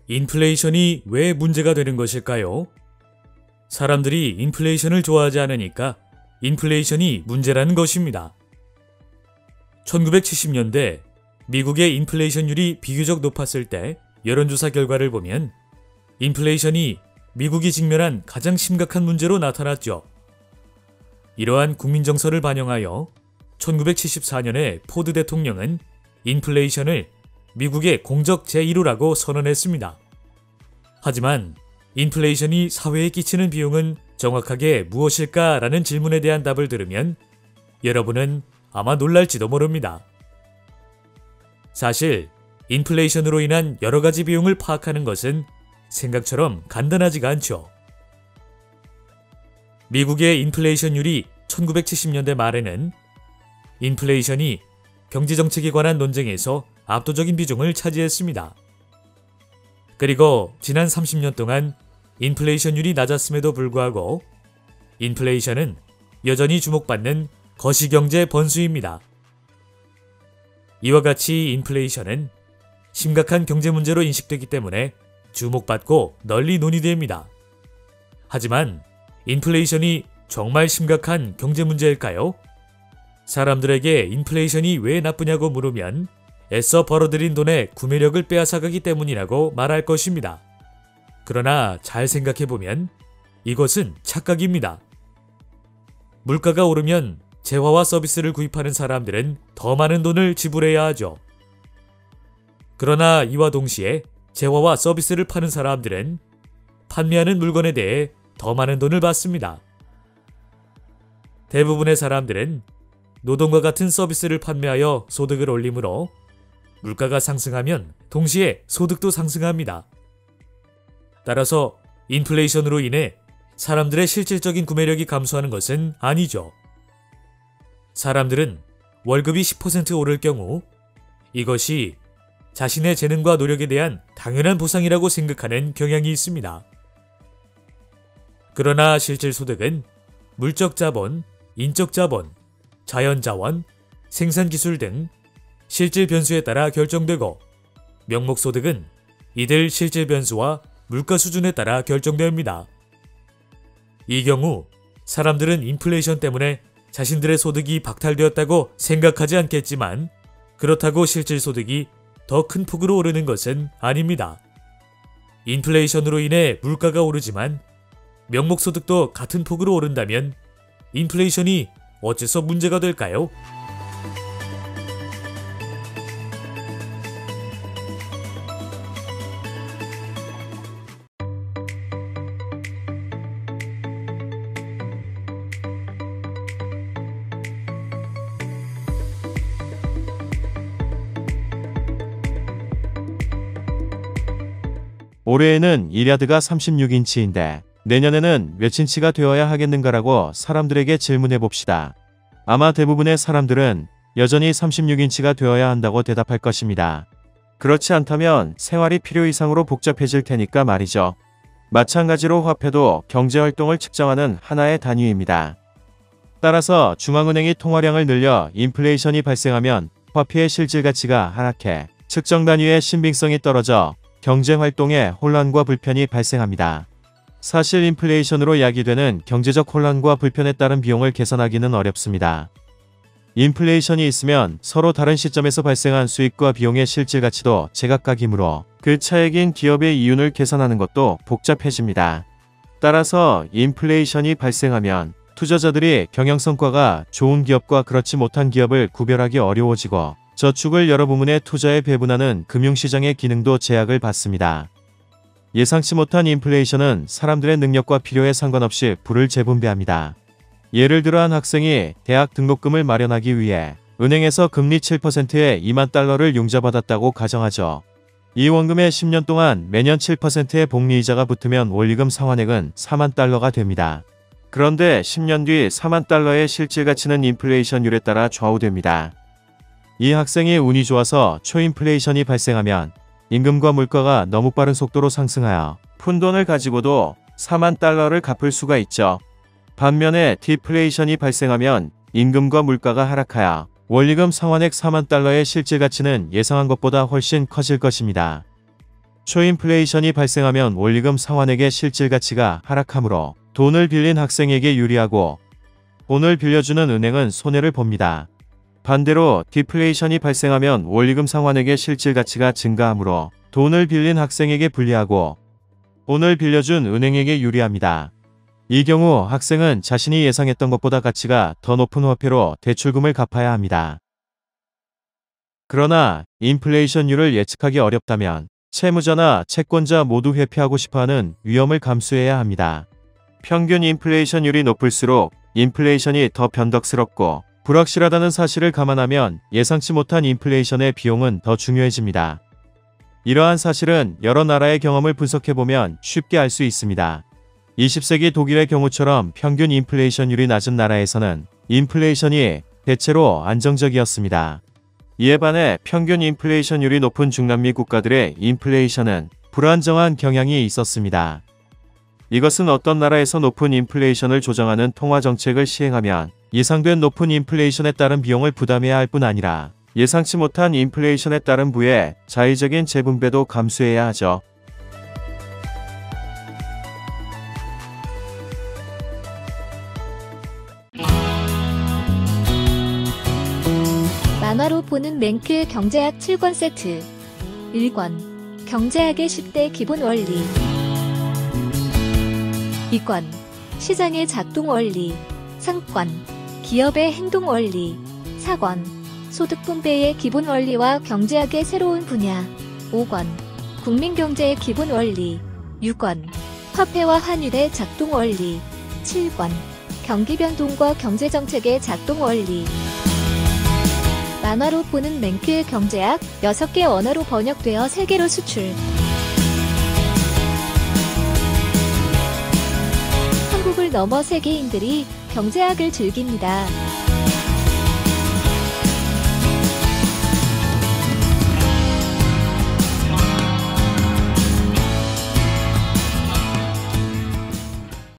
인플레이션이 왜 문제가 되는 것일까요? 사람들이 인플레이션을 좋아하지 않으니까 인플레이션이 문제라는 것입니다. 1970년대 미국의 인플레이션율이 비교적 높았을 때 여론조사 결과를 보면 인플레이션이 미국이 직면한 가장 심각한 문제로 나타났죠. 이러한 국민정서를 반영하여 1974년에 포드 대통령은 인플레이션을 미국의 공적 제1호라고 선언했습니다. 하지만 인플레이션이 사회에 끼치는 비용은 정확하게 무엇일까라는 질문에 대한 답을 들으면 여러분은 아마 놀랄지도 모릅니다. 사실 인플레이션으로 인한 여러 가지 비용을 파악하는 것은 생각처럼 간단하지가 않죠. 미국의 인플레이션율이 1970년대 말에는 인플레이션이 경제정책에 관한 논쟁에서 압도적인 비중을 차지했습니다. 그리고 지난 30년 동안 인플레이션율이 낮았음에도 불구하고 인플레이션은 여전히 주목받는 거시경제 번수입니다. 이와 같이 인플레이션은 심각한 경제 문제로 인식되기 때문에 주목받고 널리 논의됩니다. 하지만 인플레이션이 정말 심각한 경제 문제일까요? 사람들에게 인플레이션이 왜 나쁘냐고 물으면 애써 벌어들인 돈의 구매력을 빼앗아가기 때문이라고 말할 것입니다. 그러나 잘 생각해보면 이것은 착각입니다. 물가가 오르면 재화와 서비스를 구입하는 사람들은 더 많은 돈을 지불해야 하죠. 그러나 이와 동시에 재화와 서비스를 파는 사람들은 판매하는 물건에 대해 더 많은 돈을 받습니다. 대부분의 사람들은 노동과 같은 서비스를 판매하여 소득을 올리므로 물가가 상승하면 동시에 소득도 상승합니다. 따라서 인플레이션으로 인해 사람들의 실질적인 구매력이 감소하는 것은 아니죠. 사람들은 월급이 10% 오를 경우 이것이 자신의 재능과 노력에 대한 당연한 보상이라고 생각하는 경향이 있습니다. 그러나 실질 소득은 물적 자본, 인적 자본, 자연 자원, 생산 기술 등 실질 변수에 따라 결정되고 명목 소득은 이들 실질 변수와 물가 수준에 따라 결정됩니다. 이 경우 사람들은 인플레이션 때문에 자신들의 소득이 박탈되었다고 생각하지 않겠지만 그렇다고 실질 소득이 더 큰 폭으로 오르는 것은 아닙니다. 인플레이션으로 인해 물가가 오르지만 명목 소득도 같은 폭으로 오른다면 인플레이션이 어째서 문제가 될까요? 올해에는 일야드가 36인치인데 내년에는 몇 인치가 되어야 하겠는가라고 사람들에게 질문해 봅시다. 아마 대부분의 사람들은 여전히 36인치가 되어야 한다고 대답할 것입니다. 그렇지 않다면 생활이 필요 이상으로 복잡해질 테니까 말이죠. 마찬가지로 화폐도 경제활동을 측정하는 하나의 단위입니다. 따라서 중앙은행이 통화량을 늘려 인플레이션이 발생하면 화폐의 실질 가치가 하락해 측정 단위의 신빙성이 떨어져 경제활동에 혼란과 불편이 발생합니다. 사실 인플레이션으로 야기되는 경제적 혼란과 불편에 따른 비용을 계산하기는 어렵습니다. 인플레이션이 있으면 서로 다른 시점에서 발생한 수익과 비용의 실질 가치도 제각각이므로 그 차액인 기업의 이윤을 계산하는 것도 복잡해집니다. 따라서 인플레이션이 발생하면 투자자들이 경영성과가 좋은 기업과 그렇지 못한 기업을 구별하기 어려워지고 저축을 여러 부문에 투자에 배분하는 금융시장의 기능도 제약을 받습니다. 예상치 못한 인플레이션은 사람들의 능력과 필요에 상관없이 부를 재분배합니다. 예를 들어 한 학생이 대학 등록금을 마련하기 위해 은행에서 금리 7%의 2만 달러를 융자받았다고 가정하죠. 이 원금에 10년 동안 매년 7%의 복리이자가 붙으면 원리금 상환액은 4만 달러가 됩니다. 그런데 10년 뒤 4만 달러의 실질 가치는 인플레이션율에 따라 좌우됩니다. 이 학생이 운이 좋아서 초인플레이션이 발생하면 임금과 물가가 너무 빠른 속도로 상승하여 푼돈을 가지고도 4만 달러를 갚을 수가 있죠. 반면에 디플레이션이 발생하면 임금과 물가가 하락하여 원리금 상환액 4만 달러의 실질 가치는 예상한 것보다 훨씬 커질 것입니다. 초인플레이션이 발생하면 원리금 상환액의 실질 가치가 하락하므로 돈을 빌린 학생에게 유리하고 돈을 빌려주는 은행은 손해를 봅니다. 반대로 디플레이션이 발생하면 원리금 상환액의 실질 가치가 증가하므로 돈을 빌린 학생에게 불리하고 돈을 빌려준 은행에게 유리합니다. 이 경우 학생은 자신이 예상했던 것보다 가치가 더 높은 화폐로 대출금을 갚아야 합니다. 그러나 인플레이션율을 예측하기 어렵다면 채무자나 채권자 모두 회피하고 싶어하는 위험을 감수해야 합니다. 평균 인플레이션율이 높을수록 인플레이션이 더 변덕스럽고 불확실하다는 사실을 감안하면 예상치 못한 인플레이션의 비용은 더 중요해집니다. 이러한 사실은 여러 나라의 경험을 분석해보면 쉽게 알 수 있습니다. 20세기 독일의 경우처럼 평균 인플레이션율이 낮은 나라에서는 인플레이션이 대체로 안정적이었습니다. 이에 반해 평균 인플레이션율이 높은 중남미 국가들의 인플레이션은 불안정한 경향이 있었습니다. 이것은 어떤 나라에서 높은 인플레이션을 조정하는 통화 정책을 시행하면 예상된 높은 인플레이션에 따른 비용을 부담해야 할 뿐 아니라 예상치 못한 인플레이션에 따른 부의 자의적인 재분배도 감수해야 하죠. 만화로 보는 맹크의 경제학 7권 세트. 1권 경제학의 10대 기본 원리. 2권 시장의 작동 원리. 3권 기업의 행동 원리. 4권 소득 분배의 기본 원리와 경제학의 새로운 분야. 5권 국민경제의 기본 원리. 6권 화폐와 환율의 작동 원리. 7권 경기 변동과 경제정책의 작동 원리. 만화로 보는 맹크의 경제학 6개 언어로 번역되어 세계로 수출. 한국을 넘어 세계인들이 경제학을 즐깁니다.